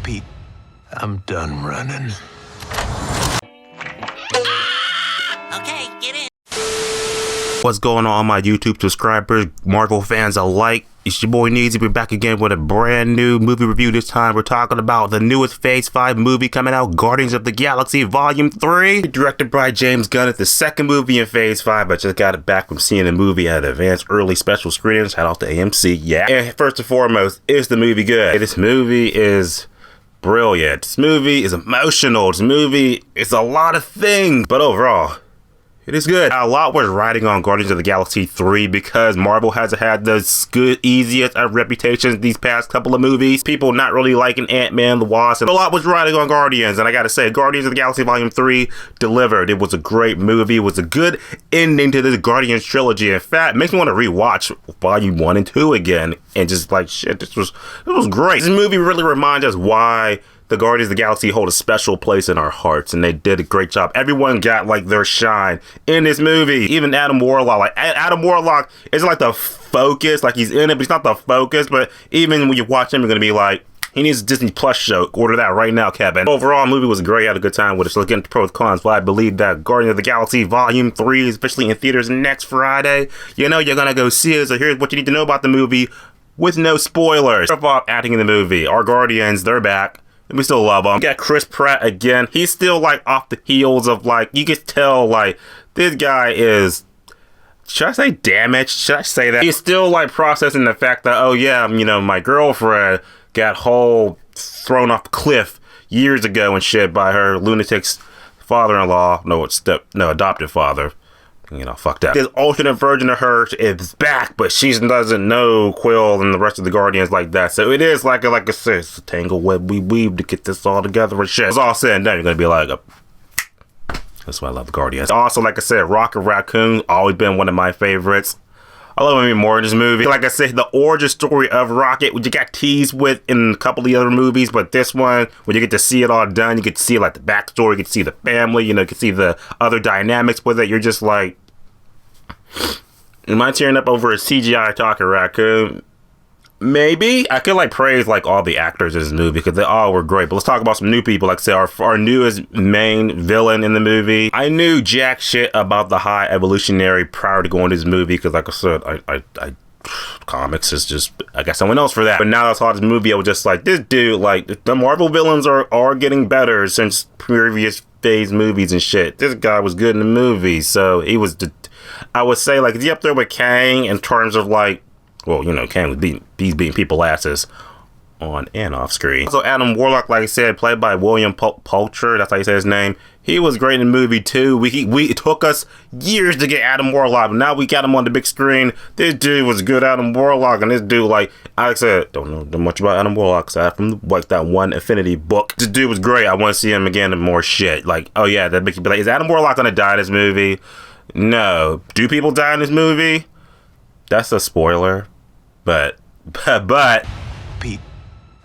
Pete, I'm done running. Okay, get in. What's going on, my YouTube subscribers, Marvel fans alike? It's your boy Neezy. We're back again with a brand new movie review. This time we're talking about the newest Phase 5 movie coming out, Guardians of the Galaxy Volume 3. Directed by James Gunn. It's the second movie in Phase 5. I just got it back from seeing the movie at advanced early special screenings. Shout out to AMC, yeah. And first and foremost, is the movie good? This movie is brilliant. This movie is emotional. This movie is a lot of things, but overall, it is good. A lot was riding on Guardians of the Galaxy 3 because Marvel hasn't had the good, easiest of reputations these past couple of movies. People not really liking Ant-Man, the Wasp, and a lot was riding on Guardians. And I gotta say, Guardians of the Galaxy Volume 3 delivered. It was a great movie. It was a good ending to this Guardians trilogy. In fact, it makes me want to rewatch Volume 1 and 2 again. And just like, shit, this was great. This movie really reminds us why the Guardians of the Galaxy hold a special place in our hearts, and they did a great job. Everyone got like their shine in this movie. Even Adam Warlock. Like Adam Warlock isn't like the focus, like he's in it, but he's not the focus. But even when you watch him, you're gonna be like, he needs a Disney Plus show. Order that right now, Kevin. Overall, the movie was great. I had a good time with it. So let's get into pros and cons. But I believe that Guardians of the Galaxy Volume 3 is officially in theaters next Friday. You know you're gonna go see it. So here's what you need to know about the movie with no spoilers. First of all, acting in the movie. Our Guardians, they're back. We still love him. We got Chris Pratt again. He's still like off the heels of like, you can tell like this guy is, should I say damaged? Should I say that? He's still like processing the fact that, oh yeah, you know, my girlfriend got thrown off a cliff years ago and shit by her lunatic's father-in-law. No, adopted father. You know, fuck that. This alternate version of her is back, but she doesn't know Quill and the rest of the Guardians like that. So it is like a tangle web we weave to get this all together and shit. It's all said and done. You're gonna be like, that's why I love the Guardians. Also, like I said, Rocket Raccoon always been one of my favorites. I love him even more in this movie. Like I said, the origin story of Rocket, which you got teased with in a couple of the other movies, but this one, when you get to see it all done, you get to see like the backstory, you get to see the family, you know, you can see the other dynamics with it. You're just like, am I tearing up over a CGI talking raccoon? Maybe. I could like praise like all the actors in this movie because they all were great. But let's talk about some new people. Like say our newest main villain in the movie. I knew jack shit about the High Evolutionary prior to going to this movie because like I said, I comics is just, I got someone else for that. But now that I saw this movie, I was just like, this dude, like the Marvel villains are getting better since previous phase movies and shit. This guy was good in the movie, so he was I would say like, is he up there with Kang in terms of like, well, you know, Kang was beating people's asses on and off screen. So Adam Warlock, like I said, played by William Poulter, that's how you say his name. He was great in the movie too. It took us years to get Adam Warlock, but now we got him on the big screen. This dude was good, Adam Warlock, and this dude, like I said, don't know much about Adam Warlock aside from like that one Infinity book. This dude was great. I want to see him again in more shit. Like, oh yeah, that makes you be like, is Adam Warlock gonna die in this movie? No. Do people die in this movie? That's a spoiler. But Pete,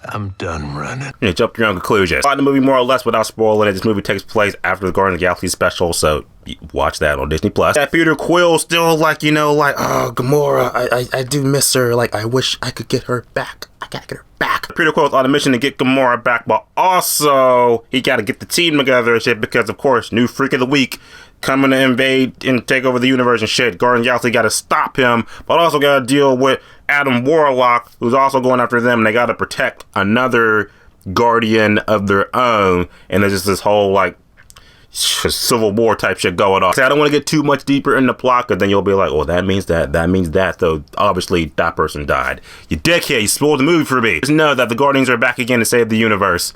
I'm done running. You jump to your own conclusions. Watch the movie more or less without spoiling it. This movie takes place after the Guardians of the Galaxy special, so watch that on Disney Plus. That Peter Quill still like, you know, like, oh, Gamora, I do miss her. Like, I wish I could get her back. I gotta get her back. Peter Quill's on a mission to get Gamora back, but also he gotta get the team together and shit because, of course, new Freak of the Week coming to invade and take over the universe and shit. Guardians of the Galaxy gotta stop him, but also gotta deal with Adam Warlock, who's also going after them, and they gotta protect another Guardian of their own, and there's just this whole, like, Civil War type shit going on. So I don't want to get too much deeper in the plot, because then you'll be like, oh, that means that, so obviously that person died. You dickhead, you spoiled the movie for me. Just know that the Guardians are back again to save the universe.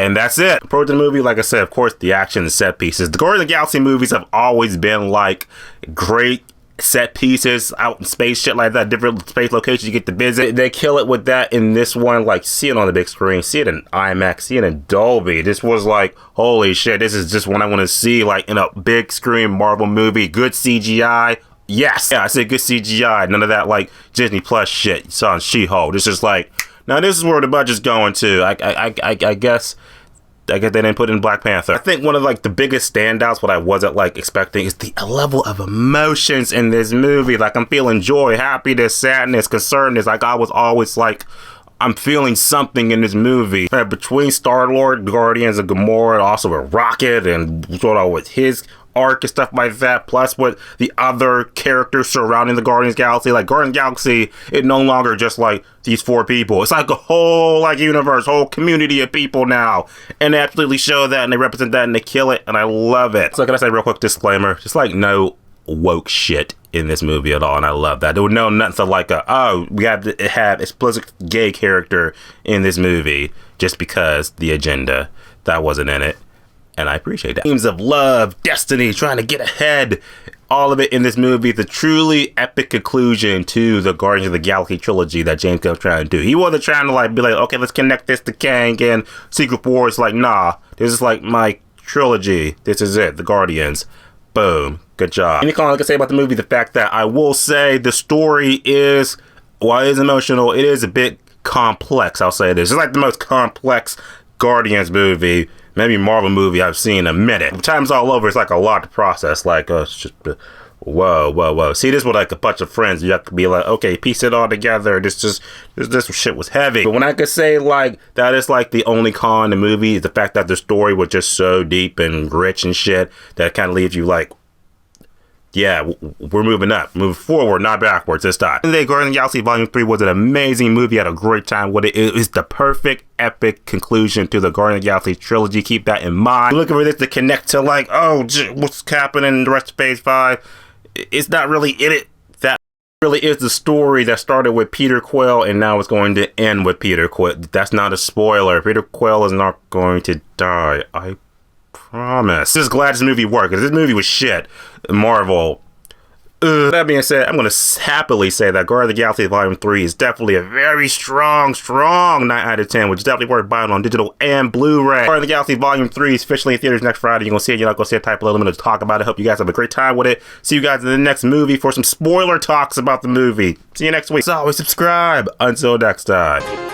And that's it. Approach the movie, like I said, of course, the action and set pieces. The Guardians of the Galaxy movies have always been like great set pieces out in space, shit like that, different space locations you get to visit. They kill it with that in this one, like see it on the big screen, see it in IMAX, see it in Dolby. This was like, holy shit, this is just what I want to see, like in a big screen Marvel movie. Good CGI. Yes. Yeah, I said good CGI. None of that like Disney Plus shit you saw in She-Hulk. This is like, now this is where the budget's going to. I guess they didn't put in Black Panther. I think one of like the biggest standouts, what I wasn't like expecting, is the level of emotions in this movie. Like I'm feeling joy, happiness, sadness, concern. Like I was always like, I'm feeling something in this movie. Between Star-Lord, Guardians, and Gamora, and also with Rocket, and sort of with his arc and stuff like that, plus with the other characters surrounding the Guardians Galaxy. Like, Guardians Galaxy is no longer just like these 4 people. It's like a whole like universe, whole community of people now. And they absolutely show that, and they represent that, and they kill it, and I love it. So can I say real quick disclaimer? Just like no woke shit in this movie at all, and I love that. There was no nothing to like we have to have explicit gay character in this movie just because the agenda that wasn't in it. And I appreciate that. Themes of love, destiny, trying to get ahead. All of it in this movie. The truly epic conclusion to the Guardians of the Galaxy trilogy that James Gunn was trying to do. He wasn't trying to like be like, okay, let's connect this to Kang and Secret Wars. Like, nah, this is like my trilogy. This is it. The Guardians. Boom. Good job. Anything I can say about the movie, the fact that I will say the story is, while it is emotional, it is a bit complex. I'll say this. It's like the most complex Guardians movie, maybe Marvel movie I've seen in a minute. The time's all over, it's like a lot to process. Like, it's just, whoa. See, this was like a bunch of friends. You have to be like, okay, piece it all together. This shit was heavy. But when I could say, like, that is like the only con in the movie is the fact that the story was just so deep and rich and shit that kind of leaves you like, yeah, we're moving up. Moving forward, not backwards this time. And then Guardians of the Galaxy Volume 3 was an amazing movie. I had a great time with it. It is the perfect, epic conclusion to the Guardians of the Galaxy trilogy. Keep that in mind. Looking for this to connect to like, oh, what's happening in the rest of Phase 5. It's not really in it. That really is the story that started with Peter Quill and now it's going to end with Peter Quill. That's not a spoiler. Peter Quill is not going to die. I promise. Just glad this movie worked, because this movie was shit. Marvel. That being said, I'm going to happily say that Guardians of the Galaxy Volume 3 is definitely a very strong 9 out of 10, which is definitely worth buying on digital and Blu-ray. Guardians of the Galaxy Volume 3 is officially in theaters next Friday. You're going to see it, you're not going to see a type of little minute to talk about it. Hope you guys have a great time with it. See you guys in the next movie for some spoiler talks about the movie. See you next week. As always, subscribe. Until next time.